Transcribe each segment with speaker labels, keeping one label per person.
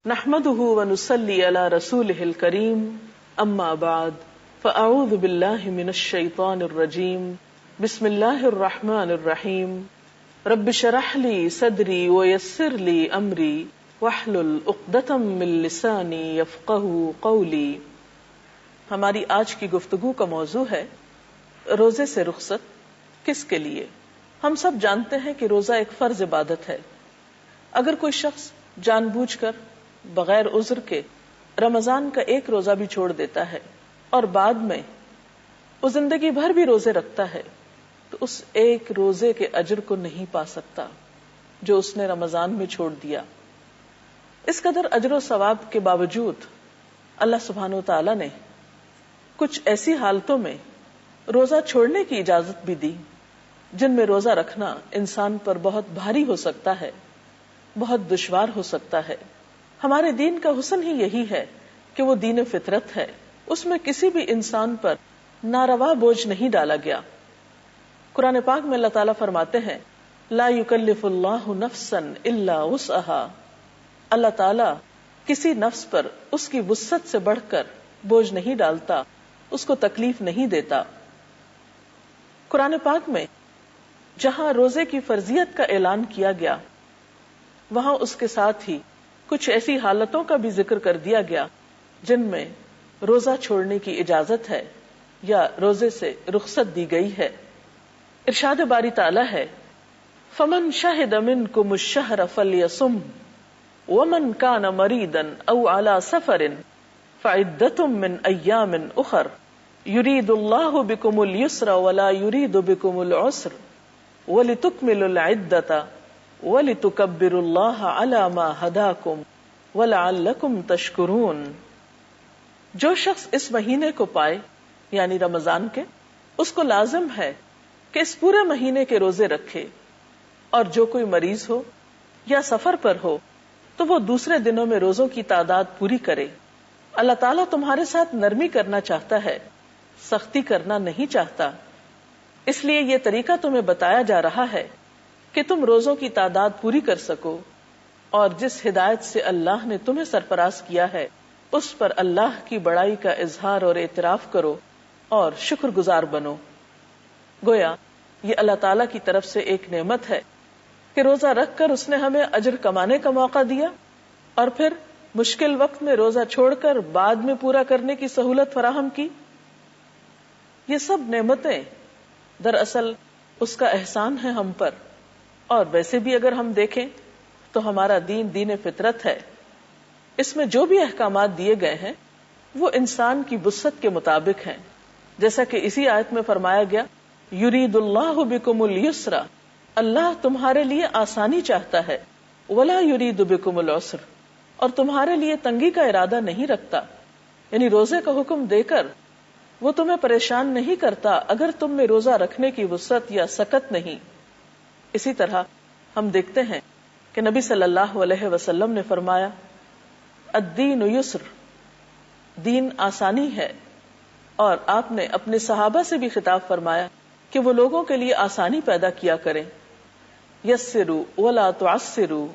Speaker 1: نحمده ونصلي على رسوله الكريم اما بعد فاعوذ بالله من الشيطان الرجيم بسم الله الرحمن الرحيم رب اشرح لي صدري ويسر لي امري واحلل عقدة من لساني يفقهوا قولي۔ ہماری آج کی گفتگو کا موضوع ہے روزے سے رخصت کس کے لیے۔ ہم سب جانتے ہیں کہ روزہ ایک فرض عبادت ہے۔ اگر کوئی شخص جان بوجھ کر بغیر عذر کے رمضان کا ایک روزہ بھی چھوڑ دیتا ہے اور بعد میں وہ زندگی بھر بھی روزے رکھتا ہے تو اس ایک روزے کے اجر کو نہیں پا سکتا جو اس نے رمضان میں چھوڑ دیا۔ اس قدر اجر و ثواب کے باوجود اللہ سبحانہ و تعالی نے کچھ ایسی حالتوں میں روزہ چھوڑنے کی اجازت بھی دی جن میں روزہ رکھنا انسان پر بہت بھاری ہو سکتا ہے، بہت دشوار ہو سکتا ہے۔ ہمارے دین کا حسن ہی یہی ہے کہ وہ دین فطرت ہے، اس میں کسی بھی انسان پر ناروا بوجھ نہیں ڈالا گیا۔ قرآن پاک میں اللہ تعالیٰ فرماتے ہیں لا یکلف اللہ نفسا الا وسعها، اللہ تعالیٰ کسی نفس پر اس کی وسعت سے بڑھ کر بوجھ نہیں ڈالتا، اس کو تکلیف نہیں دیتا۔ قرآن پاک میں جہاں روزے کی فرضیت کا اعلان کیا گیا وہاں اس کے ساتھ ہی کچھ ایسی حالتوں کا بھی ذکر کر دیا گیا جن میں روزہ چھوڑنے کی اجازت ہے یا روزے سے رخصت دی گئی ہے۔ ارشاد باری تعالی ہے فمن شہد منکم الشہر فلیصم ومن کان مریضا او علی سفر فعدۃ من ایام اخر یرید اللہ بکم اليسر ولا یرید بکم العسر ولتکملوا العدۃ وَلِتُكَبِّرُوا اللَّهَ عَلَى مَا هَدَاكُمْ وَلَعَلَّكُمْ تَشْكُرُونَ۔ جو شخص اس مہینے کو پائے یعنی رمضان کے، اس کو لازم ہے کہ اس پورے مہینے کے روزے رکھے، اور جو کوئی مریض ہو یا سفر پر ہو تو وہ دوسرے دنوں میں روزوں کی تعداد پوری کرے۔ اللہ تعالیٰ تمہارے ساتھ نرمی کرنا چاہتا ہے، سختی کرنا نہیں چاہتا، اس لیے یہ طریقہ تمہیں بتایا جا رہا ہے کہ تم روزوں کی تعداد پوری کر سکو، اور جس ہدایت سے اللہ نے تمہیں سرفراز کیا ہے اس پر اللہ کی بڑائی کا اظہار اور اعتراف کرو اور شکر گزار بنو۔ گویا یہ اللہ تعالیٰ کی طرف سے ایک نعمت ہے کہ روزہ رکھ کر اس نے ہمیں اجر کمانے کا موقع دیا، اور پھر مشکل وقت میں روزہ چھوڑ کر بعد میں پورا کرنے کی سہولت فراہم کی۔ یہ سب نعمتیں دراصل اس کا احسان ہے ہم پر، اور ویسے بھی اگر ہم دیکھیں تو ہمارا دین دین فطرت ہے۔ اس میں جو بھی احکامات دیے گئے ہیں وہ انسان کی وسعت کے مطابق ہیں، جیسا کہ اسی آیت میں فرمایا گیا یرید اللہ بکم اليسر، اللہ تمہارے لیے آسانی چاہتا ہے، ولا یرید بکم العسر، اور تمہارے لیے تنگی کا ارادہ نہیں رکھتا، یعنی روزے کا حکم دے کر وہ تمہیں پریشان نہیں کرتا اگر تم میں روزہ رکھنے کی وسعت یا سکت نہیں۔ اسی طرح ہم دیکھتے ہیں کہ نبی صلی اللہ علیہ وسلم نے فرمایا الدین یسر، دین آسانی ہے، اور آپ نے اپنے صحابہ سے بھی خطاب فرمایا کہ وہ لوگوں کے لیے آسانی پیدا کیا کریں، یسروا ولا تعسروا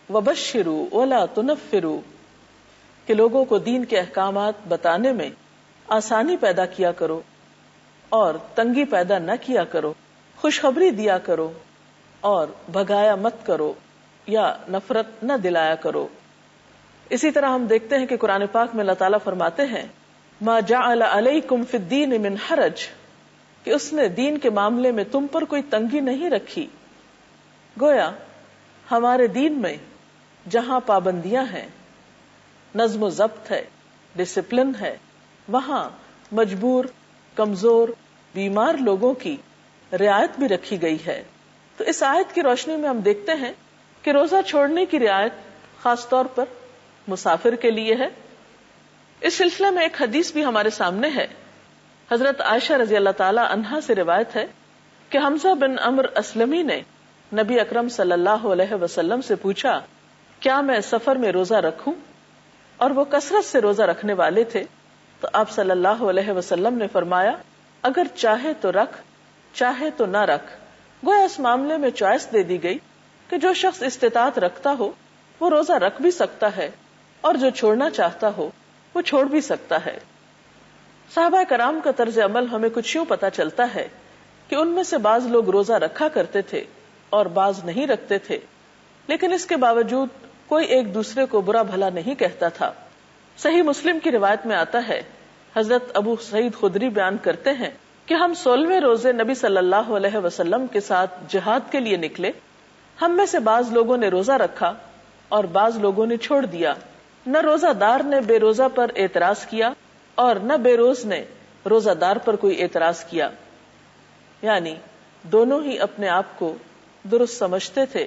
Speaker 1: وبشروا ولا تنفروا، کہ لوگوں کو دین کے احکامات بتانے میں آسانی پیدا کیا کرو اور تنگی پیدا نہ کیا کرو، خوشخبری دیا کرو اور بھگایا مت کرو یا نفرت نہ دلایا کرو۔ اسی طرح ہم دیکھتے ہیں کہ قرآن پاک میں اللہ تعالیٰ فرماتے ہیں ما جعل علیکم فی الدین من حرج، کہ اس نے دین کے معاملے میں تم پر کوئی تنگی نہیں رکھی۔ گویا ہمارے دین میں جہاں پابندیاں ہیں، نظم و ضبط ہے، ڈسپلن ہے، وہاں مجبور، کمزور، بیمار لوگوں کی رعایت بھی رکھی گئی ہے۔ تو اس آیت کی روشنی میں ہم دیکھتے ہیں کہ روزہ چھوڑنے کی رعایت خاص طور پر مسافر کے لیے ہے۔ اس سلسلے میں ایک حدیث بھی ہمارے سامنے ہے۔ حضرت عائشہ رضی اللہ تعالی عنہا سے روایت ہے کہ حمزہ بن عمرو اسلمی نے نبی اکرم صلی اللہ علیہ وسلم سے پوچھا کیا میں سفر میں روزہ رکھوں، اور وہ کثرت سے روزہ رکھنے والے تھے، تو آپ صلی اللہ علیہ وسلم نے فرمایا اگر چاہے تو رکھ، چاہے تو نہ رکھ۔ گویا اس معاملے میں چوائس دے دی گئی کہ جو شخص استطاعت رکھتا ہو وہ روزہ رکھ بھی سکتا ہے، اور جو چھوڑنا چاہتا ہو وہ چھوڑ بھی سکتا ہے۔ صحابہ کرام کا طرز عمل ہمیں کچھ یوں پتہ چلتا ہے کہ ان میں سے بعض لوگ روزہ رکھا کرتے تھے اور بعض نہیں رکھتے تھے، لیکن اس کے باوجود کوئی ایک دوسرے کو برا بھلا نہیں کہتا تھا۔ صحیح مسلم کی روایت میں آتا ہے، حضرت ابو سعید خدری بیان کرتے ہیں کہ ہم 16ویں روزے نبی صلی اللہ علیہ وسلم کے ساتھ جہاد کے لیے نکلے۔ ہم میں سے بعض لوگوں نے روزہ رکھا اور بعض لوگوں نے چھوڑ دیا۔ نہ روزہ دار نے بے روزہ پر اعتراض کیا اور نہ بے روز نے روزہ دار پر کوئی اعتراض کیا، یعنی دونوں ہی اپنے آپ کو درست سمجھتے تھے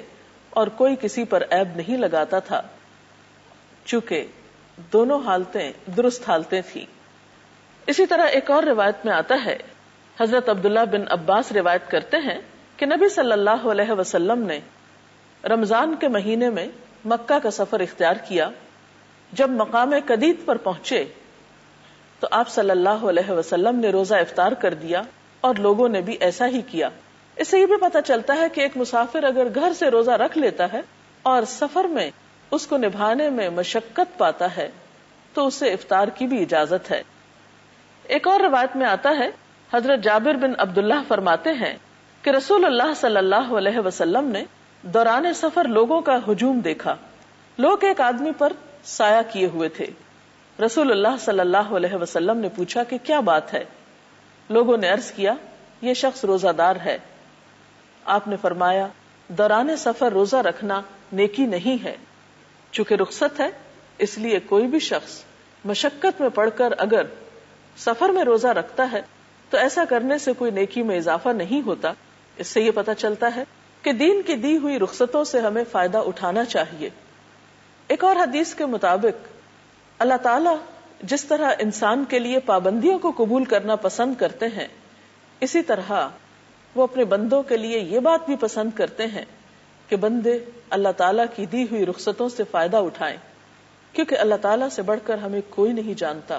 Speaker 1: اور کوئی کسی پر عیب نہیں لگاتا تھا، چونکہ دونوں حالتیں درست حالتیں تھیں۔ اسی طرح ایک اور روایت میں آتا ہے، حضرت عبداللہ بن عباس روایت کرتے ہیں کہ نبی صلی اللہ علیہ وسلم نے رمضان کے مہینے میں مکہ کا سفر اختیار کیا۔ جب مقام قدید پر پہنچے تو آپ صلی اللہ علیہ وسلم نے روزہ افطار کر دیا اور لوگوں نے بھی ایسا ہی کیا۔ اس سے یہ بھی پتہ چلتا ہے کہ ایک مسافر اگر گھر سے روزہ رکھ لیتا ہے اور سفر میں اس کو نبھانے میں مشقت پاتا ہے تو اسے افطار کی بھی اجازت ہے۔ ایک اور روایت میں آتا ہے، حضرت جابر بن عبداللہ فرماتے ہیں کہ رسول اللہ صلی اللہ علیہ وسلم نے دوران سفر لوگوں کا ہجوم دیکھا۔ لوگ ایک آدمی پر سایہ کیے ہوئے تھے۔ رسول اللہ صلی اللہ علیہ وسلم نے پوچھا کہ کیا بات ہے؟ لوگوں نے عرض کیا، یہ شخص روزہ دار ہے۔ آپ نے فرمایا، دوران سفر روزہ رکھنا نیکی نہیں ہے، چونکہ رخصت ہے، اس لیے کوئی بھی شخص مشقت میں پڑھ کر اگر سفر میں روزہ رکھتا ہے تو ایسا کرنے سے کوئی نیکی میں اضافہ نہیں ہوتا۔ اس سے یہ پتہ چلتا ہے کہ دین کی دی ہوئی رخصتوں سے ہمیں فائدہ اٹھانا چاہیے۔ ایک اور حدیث کے مطابق اللہ تعالیٰ جس طرح انسان کے لیے پابندیوں کو قبول کرنا پسند کرتے ہیں، اسی طرح وہ اپنے بندوں کے لیے یہ بات بھی پسند کرتے ہیں کہ بندے اللہ تعالیٰ کی دی ہوئی رخصتوں سے فائدہ اٹھائیں، کیونکہ اللہ تعالیٰ سے بڑھ کر ہمیں کوئی نہیں جانتا،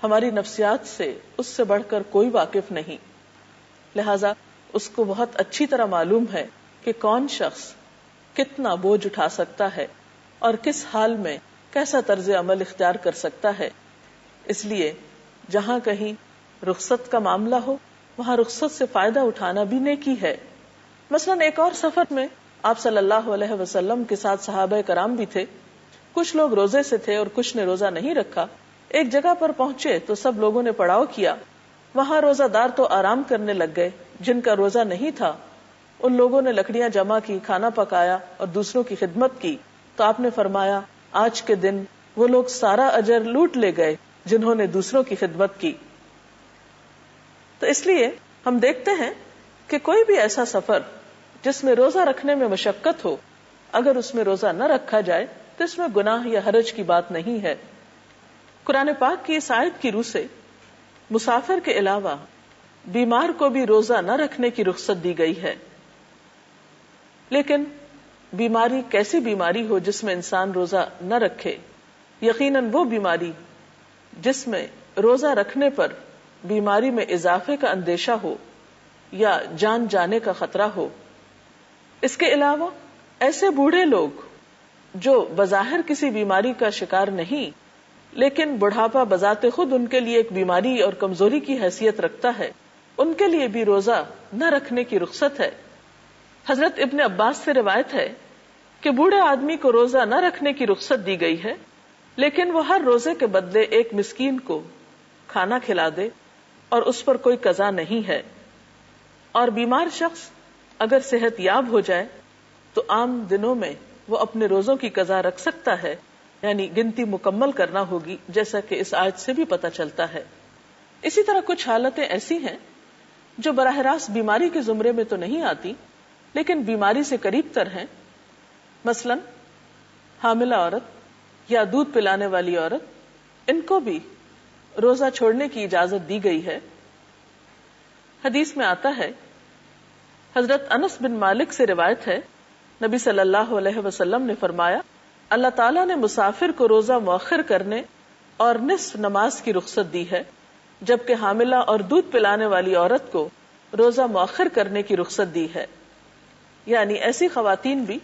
Speaker 1: ہماری نفسیات سے اس سے بڑھ کر کوئی واقف نہیں، لہذا اس کو بہت اچھی طرح معلوم ہے کہ کون شخص کتنا بوجھ اٹھا سکتا ہے اور کس حال میں کیسا طرز عمل اختیار کر سکتا ہے۔ اس لیے جہاں کہیں رخصت کا معاملہ ہو وہاں رخصت سے فائدہ اٹھانا بھی نیکی ہے۔ مثلاً ایک اور سفر میں آپ صلی اللہ علیہ وسلم کے ساتھ صحابہ کرام بھی تھے۔ کچھ لوگ روزے سے تھے اور کچھ نے روزہ نہیں رکھا۔ ایک جگہ پر پہنچے تو سب لوگوں نے پڑاؤ کیا۔ وہاں روزہ دار تو آرام کرنے لگ گئے، جن کا روزہ نہیں تھا ان لوگوں نے لکڑیاں جمع کی، کھانا پکایا اور دوسروں کی خدمت کی۔ تو آپ نے فرمایا، آج کے دن وہ لوگ سارا اجر لوٹ لے گئے جنہوں نے دوسروں کی خدمت کی۔ تو اس لیے ہم دیکھتے ہیں کہ کوئی بھی ایسا سفر جس میں روزہ رکھنے میں مشقت ہو، اگر اس میں روزہ نہ رکھا جائے تو اس میں گناہ یا حرج کی بات نہیں ہے۔ قرآن پاک کی اس آیت کی روح سے مسافر کے علاوہ بیمار کو بھی روزہ نہ رکھنے کی رخصت دی گئی ہے، لیکن بیماری کیسی بیماری ہو جس میں انسان روزہ نہ رکھے؟ یقیناً وہ بیماری جس میں روزہ رکھنے پر بیماری میں اضافے کا اندیشہ ہو یا جان جانے کا خطرہ ہو۔ اس کے علاوہ ایسے بوڑھے لوگ جو بظاہر کسی بیماری کا شکار نہیں، لیکن بڑھاپا بذات خود ان کے لیے ایک بیماری اور کمزوری کی حیثیت رکھتا ہے، ان کے لیے بھی روزہ نہ رکھنے کی رخصت ہے۔ حضرت ابن عباس سے روایت ہے کہ بوڑھے آدمی کو روزہ نہ رکھنے کی رخصت دی گئی ہے، لیکن وہ ہر روزے کے بدلے ایک مسکین کو کھانا کھلا دے اور اس پر کوئی قضا نہیں ہے۔ اور بیمار شخص اگر صحت یاب ہو جائے تو عام دنوں میں وہ اپنے روزوں کی قضا رکھ سکتا ہے، یعنی گنتی مکمل کرنا ہوگی، جیسا کہ اس آیت سے بھی پتہ چلتا ہے۔ اسی طرح کچھ حالتیں ایسی ہیں جو براہ راست بیماری کے زمرے میں تو نہیں آتی لیکن بیماری سے قریب تر ہیں، مثلا حاملہ عورت یا دودھ پلانے والی عورت، ان کو بھی روزہ چھوڑنے کی اجازت دی گئی ہے۔ حدیث میں آتا ہے، حضرت انس بن مالک سے روایت ہے، نبی صلی اللہ علیہ وسلم نے فرمایا، اللہ تعالیٰ نے مسافر کو روزہ مؤخر کرنے اور نصف نماز کی رخصت دی ہے، جبکہ حاملہ اور دودھ پلانے والی عورت کو روزہ مؤخر کرنے کی رخصت دی ہے۔ یعنی ایسی خواتین بھی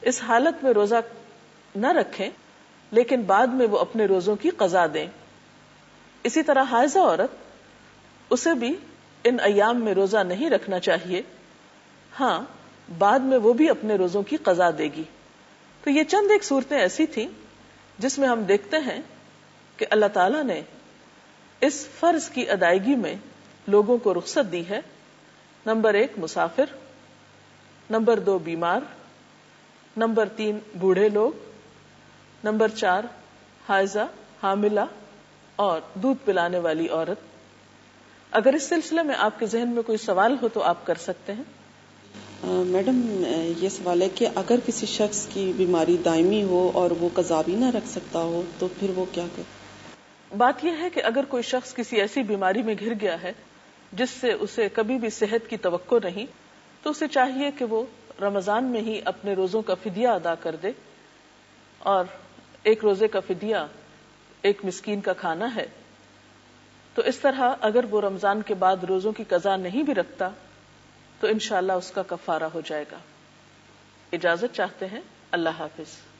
Speaker 1: اس حالت میں روزہ نہ رکھیں لیکن بعد میں وہ اپنے روزوں کی قضا دیں. اسی طرح حائضہ عورت، اسے بھی ان ایام میں روزہ نہیں رکھنا چاہیے، ہاں بعد میں وہ بھی اپنے روزوں کی قضا دے گی. تو یہ چند ایک صورتیں ایسی تھیں جس میں ہم دیکھتے ہیں کہ اللہ تعالیٰ نے اس فرض کی ادائیگی میں لوگوں کو رخصت دی ہے. نمبر 1 مسافر، نمبر 2 بیمار، نمبر 3 بوڑھے لوگ، نمبر 4 حائضہ، حاملہ اور دودھ پلانے والی عورت. اگر اس سلسلے میں آپ کے ذہن میں کوئی سوال ہو تو آپ کر سکتے ہیں.
Speaker 2: میڈم یہ سوال ہے کہ اگر کسی شخص کی بیماری دائمی ہو اور وہ قضا بھی نہ رکھ سکتا ہو تو پھر وہ کیا کرے؟
Speaker 1: بات یہ ہے کہ اگر کوئی شخص کسی ایسی بیماری میں گھر گیا ہے جس سے اسے کبھی بھی صحت کی توقع نہیں، تو اسے چاہیے کہ وہ رمضان میں ہی اپنے روزوں کا فدیہ ادا کر دے، اور ایک روزے کا فدیہ ایک مسکین کا کھانا ہے. تو اس طرح اگر وہ رمضان کے بعد روزوں کی قضا نہیں بھی رکھتا تو انشاءاللہ اس کا کفارہ ہو جائے گا. اجازت چاہتے ہیں. اللہ حافظ.